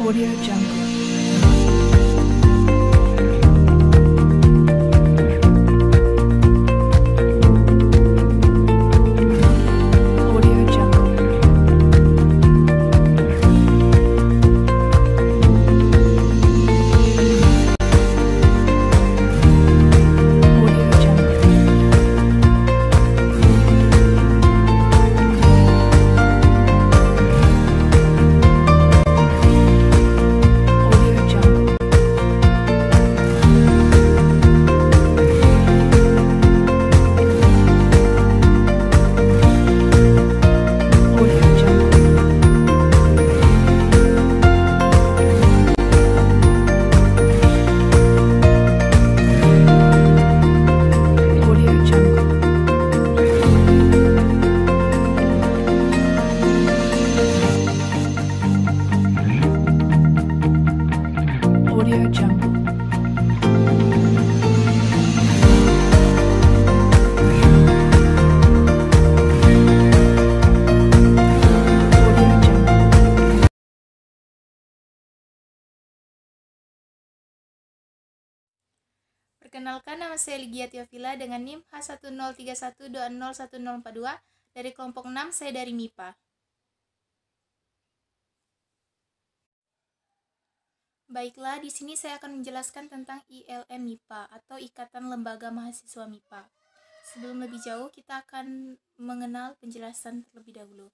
Audio Jungle. Audio Jungle. Audio Jungle. Audio Jungle. Audio Jungle. Audio Jungle. Audio Jungle. Audio Jungle. Perkenalkan, nama saya Lygia Tiofila dengan NIM H1031201042 dari kelompok 6, saya dari MIPA. Baiklah, di sini saya akan menjelaskan tentang ILM MIPA atau Ikatan Lembaga Mahasiswa MIPA. Sebelum lebih jauh, kita akan mengenal penjelasan terlebih dahulu.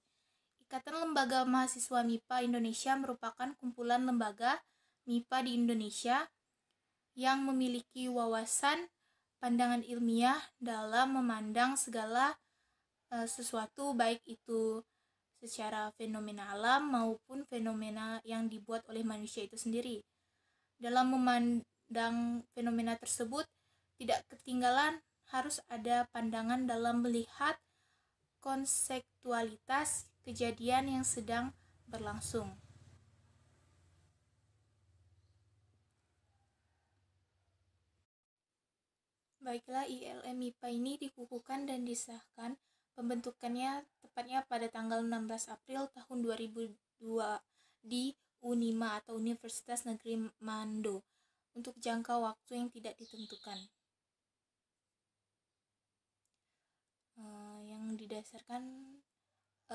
Ikatan Lembaga Mahasiswa MIPA Indonesia merupakan kumpulan lembaga MIPA di Indonesia yang memiliki wawasan pandangan ilmiah dalam memandang segala sesuatu, baik itu secara fenomena alam maupun fenomena yang dibuat oleh manusia itu sendiri. Dalam memandang fenomena tersebut, tidak ketinggalan harus ada pandangan dalam melihat konseptualitas kejadian yang sedang berlangsung. Baiklah, ILM MIPA ini dikukuhkan dan disahkan pembentukannya tepatnya pada tanggal 16 April tahun 2002 di Unima atau Universitas Negeri Mando untuk jangka waktu yang tidak ditentukan. Yang didasarkan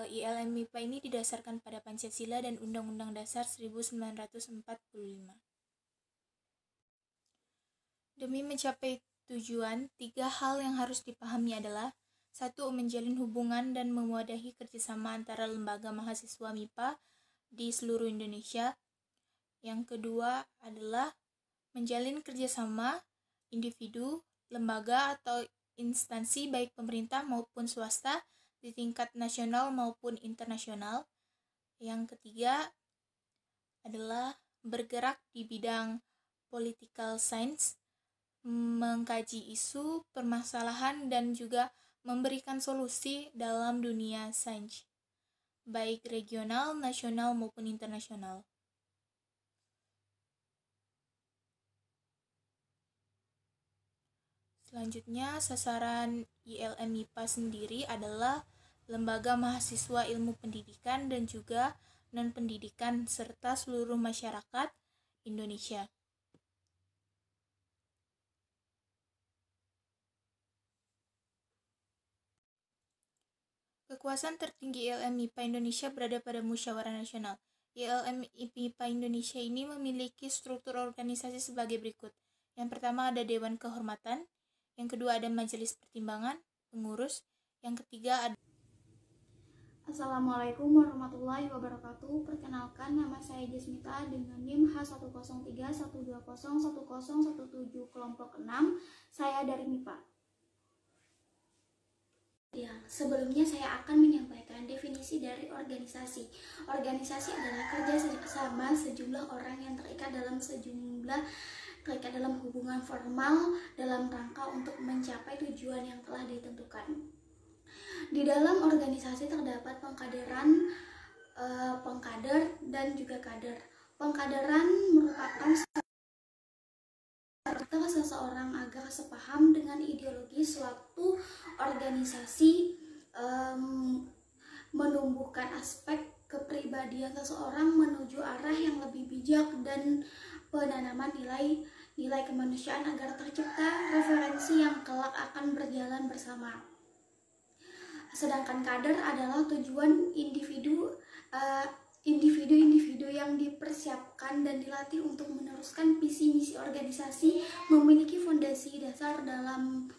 ILM MIPA ini didasarkan pada Pancasila dan Undang-Undang Dasar 1945. Demi mencapai tujuan, 3 hal yang harus dipahami adalah: 1. Menjalin hubungan dan mewadahi kerjasama antara lembaga mahasiswa MIPA di seluruh Indonesia. Yang kedua adalah menjalin kerjasama individu, lembaga, atau instansi baik pemerintah maupun swasta di tingkat nasional maupun internasional. Yang ketiga adalah bergerak di bidang political science, mengkaji isu, permasalahan, dan juga memberikan solusi dalam dunia sains, baik regional, nasional, maupun internasional. Selanjutnya, sasaran ILM MIPA sendiri adalah lembaga mahasiswa ilmu pendidikan dan juga non-pendidikan serta seluruh masyarakat Indonesia. Kekuasaan tertinggi ILM MIPA Indonesia berada pada Musyawarah Nasional. ILM MIPA Indonesia ini memiliki struktur organisasi sebagai berikut. Yang pertama ada Dewan Kehormatan, yang kedua ada Majelis Pertimbangan, Pengurus, yang ketiga ada... Assalamualaikum warahmatullahi wabarakatuh. Perkenalkan, nama saya Jasmita dengan NIM H1031201017 kelompok 6. Saya dari MIPA. Sebelumnya saya akan menyampaikan definisi dari organisasi. Organisasi adalah kerja sama sejumlah orang yang terikat dalam hubungan formal dalam rangka untuk mencapai tujuan yang telah ditentukan. Di dalam organisasi terdapat pengkader dan juga kader. Pengkaderan merupakan seseorang agar sepaham dengan ideologi suatu organisasi, menumbuhkan aspek kepribadian seseorang menuju arah yang lebih bijak dan penanaman nilai kemanusiaan agar tercipta referensi yang kelak akan berjalan bersama. Sedangkan kader adalah tujuan individu yang dipersiapkan dan dilatih untuk meneruskan visi misi organisasi, memiliki fondasi dasar dalam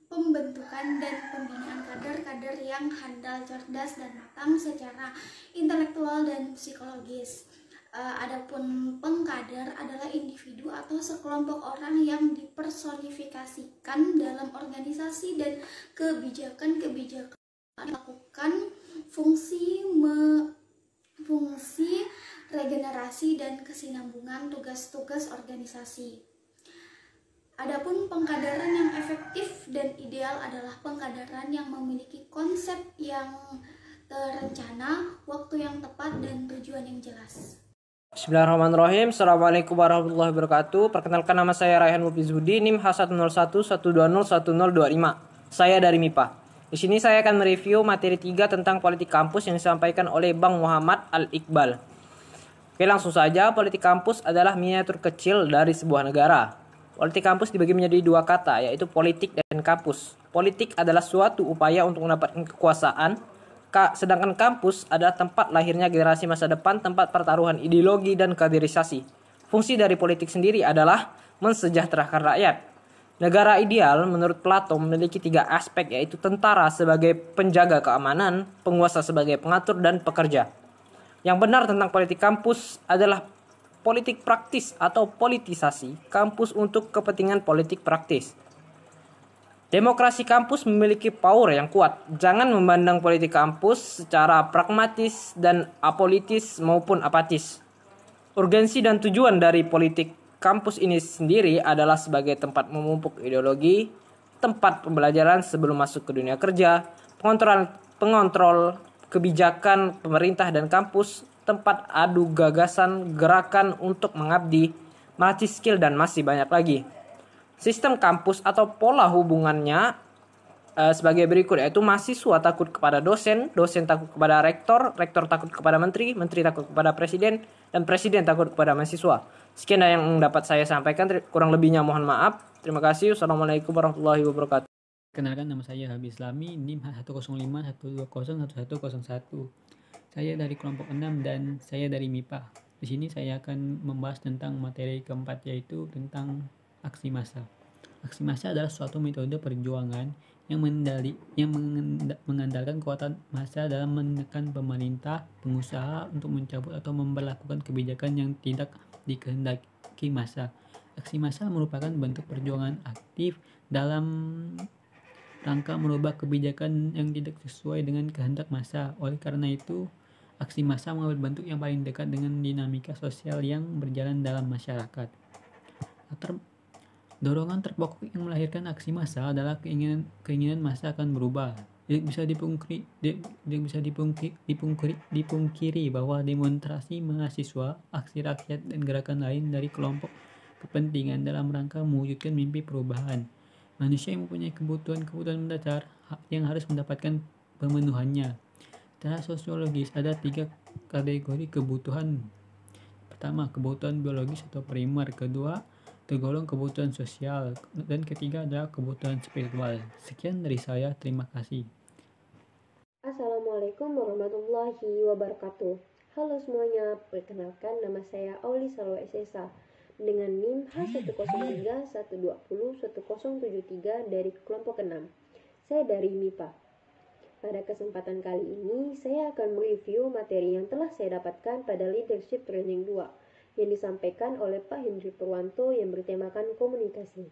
pembentukan dan pembinaan kader yang handal, cerdas, dan matang secara intelektual dan psikologis. Adapun pengkader adalah individu atau sekelompok orang yang dipersonifikasikan dalam organisasi dan kebijakan melakukan fungsi regenerasi dan kesinambungan tugas-tugas organisasi. Adapun pengkaderan yang efektif dan ideal adalah pengkaderan yang memiliki konsep yang terencana, waktu yang tepat, dan tujuan yang jelas. Bismillahirrahmanirrahim. Assalamualaikum warahmatullahi wabarakatuh. Perkenalkan, nama saya Raihan Mufizudi, NIM H10112012025. Saya dari MIPA. Di sini saya akan mereview materi 3 tentang politik kampus yang disampaikan oleh Bang Muhammad Al-Iqbal. Oke, langsung saja. Politik kampus adalah miniatur kecil dari sebuah negara. Politik kampus dibagi menjadi 2 kata, yaitu politik dan kampus. Politik adalah suatu upaya untuk mendapatkan kekuasaan, sedangkan kampus adalah tempat lahirnya generasi masa depan, tempat pertaruhan ideologi dan kaderisasi. Fungsi dari politik sendiri adalah mensejahterakan rakyat. Negara ideal menurut Plato memiliki 3 aspek, yaitu tentara sebagai penjaga keamanan, penguasa sebagai pengatur, dan pekerja. Yang benar tentang politik kampus adalah politik praktis atau politisasi kampus untuk kepentingan politik praktis. Demokrasi kampus memiliki power yang kuat. Jangan memandang politik kampus secara pragmatis dan apolitis maupun apatis. Urgensi dan tujuan dari politik kampus ini sendiri adalah sebagai tempat memupuk ideologi, tempat pembelajaran sebelum masuk ke dunia kerja, pengontrol kebijakan pemerintah dan kampus, tempat adu gagasan, gerakan untuk mengabdi, melatih skill, dan masih banyak lagi. Sistem kampus atau pola hubungannya sebagai berikut, yaitu mahasiswa takut kepada dosen, dosen takut kepada rektor, rektor takut kepada menteri, menteri takut kepada presiden, dan presiden takut kepada mahasiswa. Sekian yang dapat saya sampaikan, kurang lebihnya mohon maaf. Terima kasih. Wassalamualaikum warahmatullahi wabarakatuh. Kenalkan, nama saya Habib Islami, NIM H105120101. Saya dari kelompok 6 dan saya dari MIPA. Di sini saya akan membahas tentang materi keempat, yaitu tentang aksi massa. Aksi massa adalah suatu metode perjuangan yang mengandalkan kekuatan massa dalam menekan pemerintah, pengusaha untuk mencabut atau memberlakukan kebijakan yang tidak dikehendaki massa. Aksi massa merupakan bentuk perjuangan aktif dalam rangka merubah kebijakan yang tidak sesuai dengan kehendak massa. Oleh karena itu, aksi massa mengambil bentuk yang paling dekat dengan dinamika sosial yang berjalan dalam masyarakat. Dorongan terpokok yang melahirkan aksi massa adalah keinginan massa akan berubah. Tidak bisa dipungkiri bahwa demonstrasi mahasiswa, aksi rakyat, dan gerakan lain dari kelompok kepentingan dalam rangka mewujudkan mimpi perubahan. Manusia yang mempunyai kebutuhan mendasar yang harus mendapatkan pemenuhannya. Secara sosiologis ada 3 kategori kebutuhan. Pertama, kebutuhan biologis atau primer. Kedua, tergolong kebutuhan sosial. Dan ketiga adalah kebutuhan spiritual. Sekian dari saya, terima kasih. Assalamualaikum warahmatullahi wabarakatuh. Halo semuanya, perkenalkan, nama saya Auli Salwa SSA dengan NIM H10312012073 dari kelompok 6. Saya dari MIPA. Pada kesempatan kali ini, saya akan mereview materi yang telah saya dapatkan pada Leadership Training 2 yang disampaikan oleh Pak Hendri Purwanto yang bertemakan komunikasi.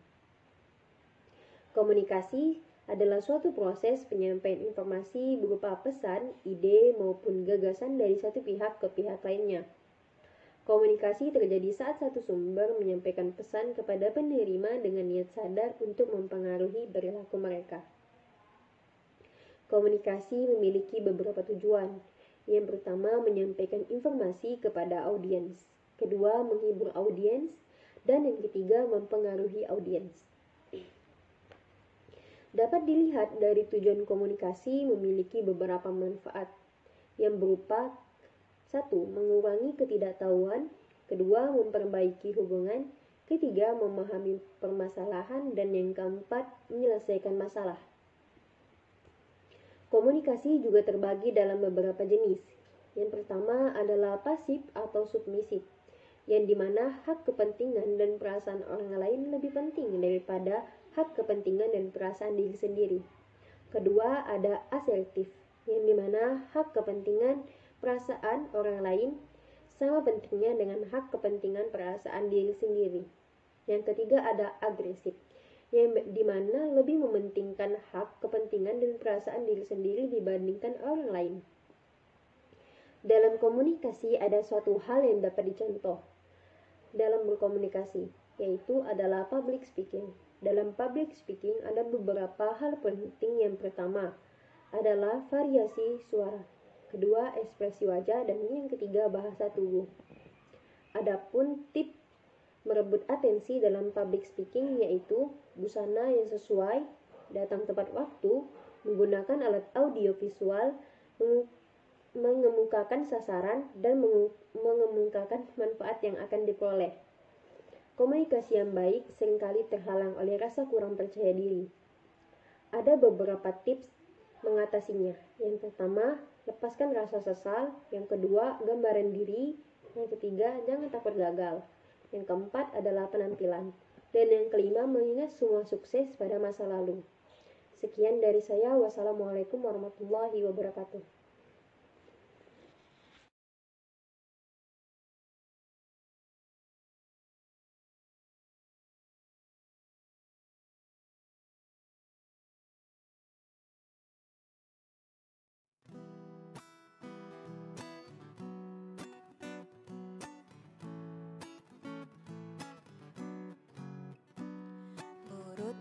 Komunikasi adalah suatu proses penyampaian informasi berupa pesan, ide, maupun gagasan dari satu pihak ke pihak lainnya. Komunikasi terjadi saat satu sumber menyampaikan pesan kepada penerima dengan niat sadar untuk mempengaruhi perilaku mereka. Komunikasi memiliki beberapa tujuan. Yang pertama, menyampaikan informasi kepada audiens. Kedua, menghibur audiens. Dan yang ketiga, mempengaruhi audiens. Dapat dilihat dari tujuan komunikasi memiliki beberapa manfaat yang berupa 1. Mengurangi ketidaktahuan. 2. Memperbaiki hubungan. 3. Memahami permasalahan. Dan yang keempat, menyelesaikan masalah. Komunikasi juga terbagi dalam beberapa jenis. Yang pertama adalah pasif atau submisif, yang dimana hak kepentingan dan perasaan orang lain lebih penting daripada hak kepentingan dan perasaan diri sendiri. Kedua ada asertif, yang dimana hak kepentingan perasaan orang lain sama pentingnya dengan hak kepentingan perasaan diri sendiri. Yang ketiga ada agresif, yang dimana lebih mementingkan hak, kepentingan, dan perasaan diri sendiri dibandingkan orang lain. Dalam komunikasi ada suatu hal yang dapat dicontoh dalam berkomunikasi, yaitu adalah public speaking. Dalam public speaking ada beberapa hal penting. Yang pertama adalah variasi suara, kedua ekspresi wajah, dan yang ketiga bahasa tubuh. Adapun tips merebut atensi dalam public speaking yaitu busana yang sesuai, datang tepat waktu, menggunakan alat audio visual, mengemukakan sasaran, dan mengemukakan manfaat yang akan diperoleh. Komunikasi yang baik seringkali terhalang oleh rasa kurang percaya diri. Ada beberapa tips mengatasinya. Yang pertama, lepaskan rasa sesal. Yang kedua, gambaran diri. Yang ketiga, jangan takut gagal. Yang keempat adalah penampilan. Dan yang kelima, mengingat semua sukses pada masa lalu. Sekian dari saya. Wassalamualaikum warahmatullahi wabarakatuh.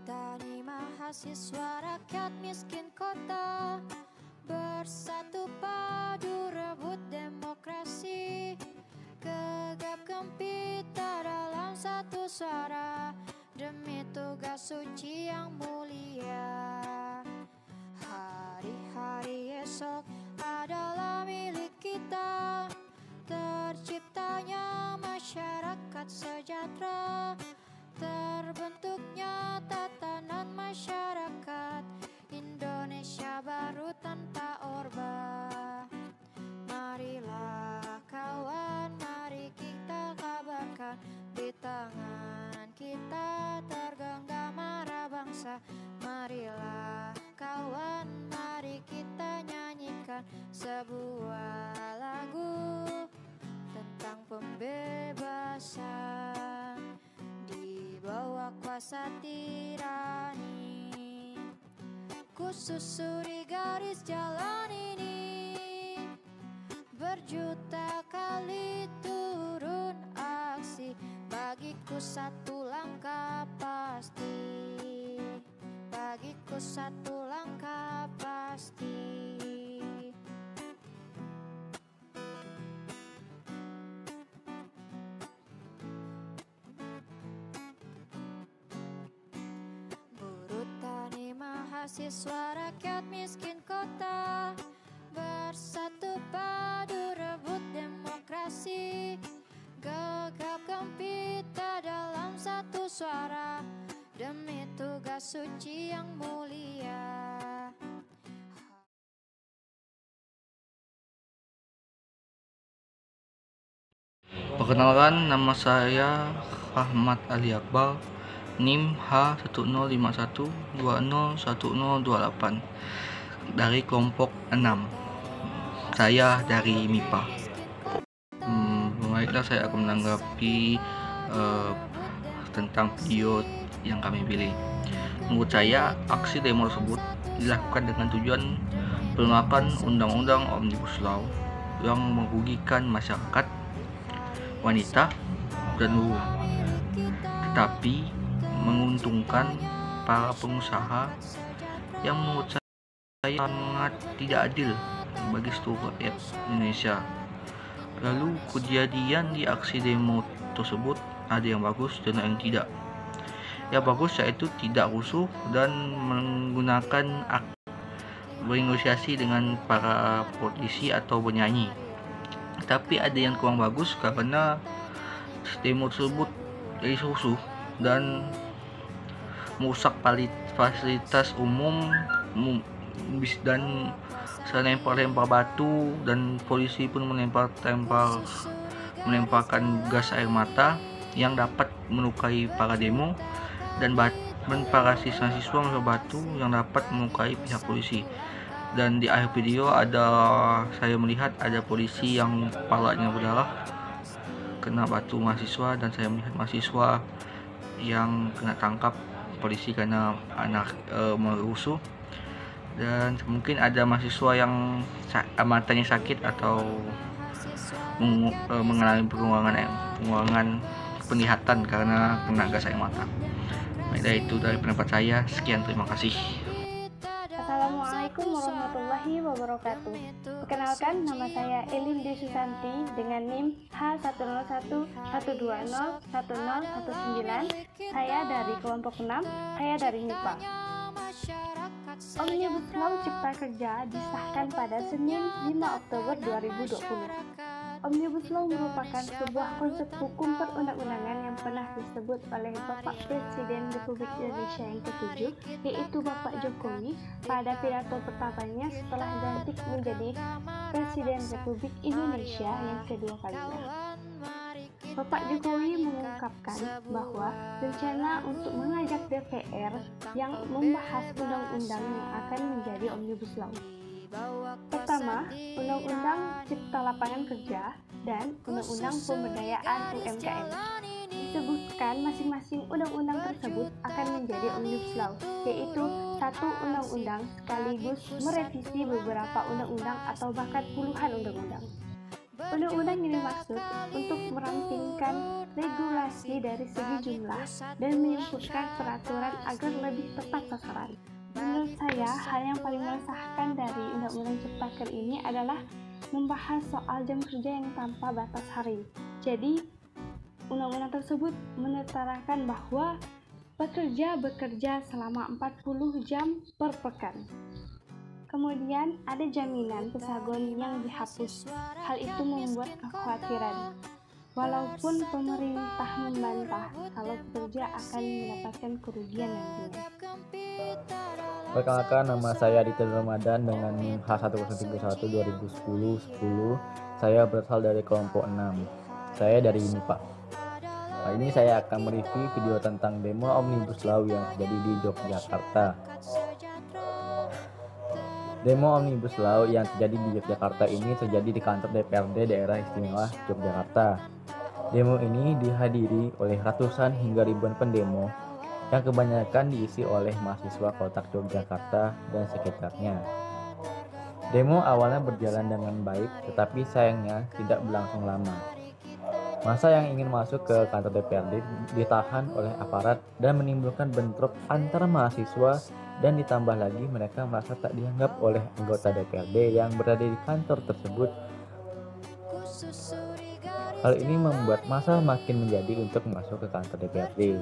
Tani mahasiswa rakyat miskin kota bersatu padu rebut demokrasi, gegap gempita dalam satu suara demi tugas suci yang mulia. Hari-hari esok adalah milik kita, terciptanya masyarakat sejahtera, terbentuknya tatanan masyarakat Indonesia baru tanpa orba. Marilah kawan, mari kita kabarkan, di tangan kita tergenggam marah bangsa. Marilah kawan, mari kita nyanyikan sebuah lagu tentang pembebasan di bawah kuasa tirani. Ku susuri garis jalan ini, berjuta kali turun aksi, bagiku satu langkah pasti, bagiku satu langkah pasti. Mahasiswa rakyat miskin kota bersatu padu rebut demokrasi, gegap gempita dalam satu suara demi tugas suci yang mulia. Perkenalkan, nama saya Rahmat Ali Akbar, NIM H1051201028 dari kelompok 6. Saya dari MIPA. Baiklah, saya akan menanggapi tentang video yang kami pilih. Menurut saya, aksi demo tersebut dilakukan dengan tujuan penolakan Undang-Undang Omnibus Law yang merugikan masyarakat, wanita, dan buruh, tetapi menguntungkan para pengusaha yang menurut saya sangat tidak adil bagi seluruh rakyat Indonesia. Lalu kejadian di aksi demo tersebut ada yang bagus dan yang tidak. Yang bagus yaitu tidak rusuh dan menggunakan bernegosiasi dengan para politisi atau penyanyi. Tapi ada yang kurang bagus karena demo tersebut jadi rusuh dan merusak fasilitas umum dan lempar batu, dan polisi pun melemparkan gas air mata yang dapat melukai para demo, dan para siswa batu yang dapat melukai pihak polisi. Dan di akhir video saya melihat ada polisi yang kepalanya berdarah kena batu mahasiswa, dan saya melihat mahasiswa yang kena tangkap polisi karena merusuh. Dan mungkin ada mahasiswa yang matanya sakit atau mengalami pengurangan penglihatan karena kena gas air mata. Baik, itu dari pendapat saya. Sekian, terima kasih. Assalamualaikum warahmatullahi wabarakatuh. Perkenalkan, nama saya Elin Dwi Susanti dengan NIM H10121201019. Saya dari kelompok 6, saya dari MIPA. Omnibus Law Cipta Kerja disahkan pada Senin 5 Oktober 2020. Omnibus Law merupakan sebuah konsep hukum perundang-undangan yang pernah disebut oleh Bapak Presiden Republik Indonesia yang ke-7, yaitu Bapak Jokowi, pada pidato pertamanya setelah dilantik menjadi Presiden Republik Indonesia yang kedua kalinya. Bapak Jokowi mengungkapkan bahwa rencana untuk mengajak DPR yang membahas undang-undang yang akan menjadi Omnibus Law. Pertama, Undang-Undang Cipta Lapangan Kerja dan Undang-Undang Pemberdayaan UMKM. Disebutkan masing-masing undang-undang tersebut akan menjadi Omnibus Law, yaitu satu undang-undang sekaligus merevisi beberapa undang-undang atau bahkan puluhan undang-undang. Undang-undang ini dimaksud untuk merampingkan regulasi dari segi jumlah dan menyempurnakan peraturan agar lebih tepat sasaran. Menurut saya, hal yang paling meresahkan dari Undang-Undang Ciptaker ini adalah membahas soal jam kerja yang tanpa batas hari. Jadi, undang-undang tersebut menetapkan bahwa pekerja bekerja selama 40 jam per pekan. Kemudian ada jaminan pesangon yang dihapus. Hal itu membuat kekhawatiran. Walaupun pemerintah membantah kalau pekerja akan mendapatkan kerugian nantinya. Perkenalkan, nama saya Aditya Ramadan dengan NIM H1312010. Saya berasal dari kelompok 6. Saya dari MIPA. Kali ini saya akan mereview video tentang demo Omnibus Law yang terjadi di Yogyakarta. Demo Omnibus Law yang terjadi di Yogyakarta ini terjadi di kantor DPRD Daerah Istimewa Yogyakarta. Demo ini dihadiri oleh ratusan hingga ribuan pendemo yang kebanyakan diisi oleh mahasiswa kota Yogyakarta dan sekitarnya. Demo awalnya berjalan dengan baik, tetapi sayangnya tidak berlangsung lama. Massa yang ingin masuk ke kantor DPRD ditahan oleh aparat dan menimbulkan bentrok antara mahasiswa, dan ditambah lagi mereka merasa tak dianggap oleh anggota DPRD yang berada di kantor tersebut. Hal ini membuat massa makin menjadi untuk masuk ke kantor DPRD.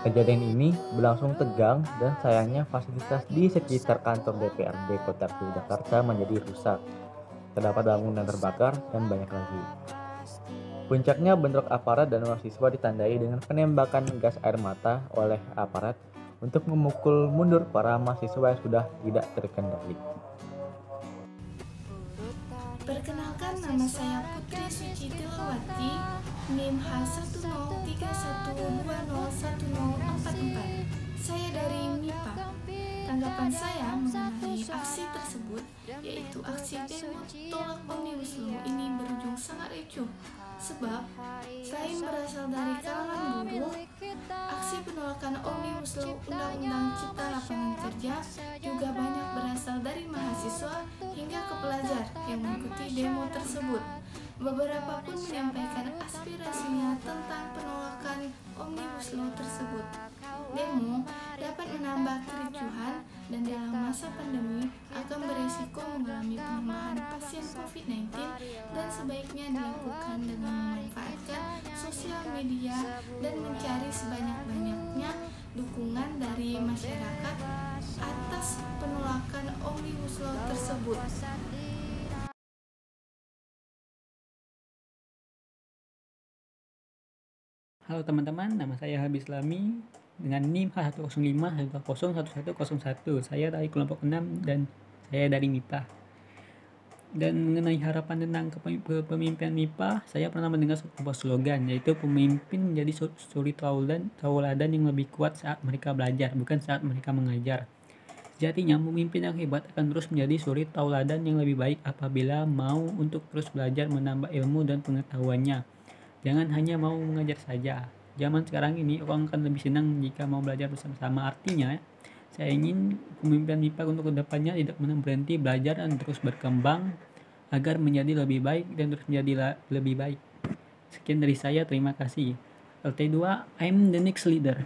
Kejadian ini berlangsung tegang dan sayangnya fasilitas di sekitar kantor DPRD Kota Yogyakarta menjadi rusak. Terdapat bangunan terbakar dan banyak lagi. Puncaknya bentrok aparat dan mahasiswa ditandai dengan penembakan gas air mata oleh aparat untuk memukul mundur para mahasiswa yang sudah tidak terkendali. Perkenalkan, nama saya Putri Suci Tilawati, NIM H103120104. Saya dari MIPA. Tanggapan saya mengenai aksi tersebut, yaitu aksi demo tolak Omnibus Law ini berujung sangat ricuh. Sebab, selain berasal dari kalangan buruh, aksi penolakan Omnibus Law Undang-Undang Cipta Lapangan Kerja juga banyak berasal dari mahasiswa hingga ke pelajar yang mengikuti demo tersebut. Beberapa pun menyampaikan aspirasinya tentang penolakan Omnibus Law tersebut. Demo dapat menambah kericuhan dan dalam masa pandemi akan beresiko mengalami penambahan pasien COVID-19, dan sebaiknya dilakukan dengan memanfaatkan sosial media dan mencari sebanyak-banyaknya dukungan dari masyarakat atas penolakan Omnibus Law tersebut. Halo teman-teman, nama saya Habis Lami dengan NIM H105-1201101. Saya dari kelompok 6 dan saya dari MIPA. Dan mengenai harapan tentang kepemimpinan MIPA, saya pernah mendengar sebuah slogan, yaitu pemimpin menjadi suri tauladan yang lebih kuat saat mereka belajar, bukan saat mereka mengajar. Sejatinya, pemimpin yang hebat akan terus menjadi suri tauladan yang lebih baik apabila mau untuk terus belajar menambah ilmu dan pengetahuannya. Jangan hanya mau mengajar saja. Zaman sekarang ini orang akan lebih senang jika mau belajar bersama-sama. Artinya, saya ingin pemimpin MIPA untuk kedepannya tidak pernah berhenti belajar dan terus berkembang agar menjadi lebih baik dan terus menjadi lebih baik. Sekian dari saya, terima kasih. LT2, I'm the next leader.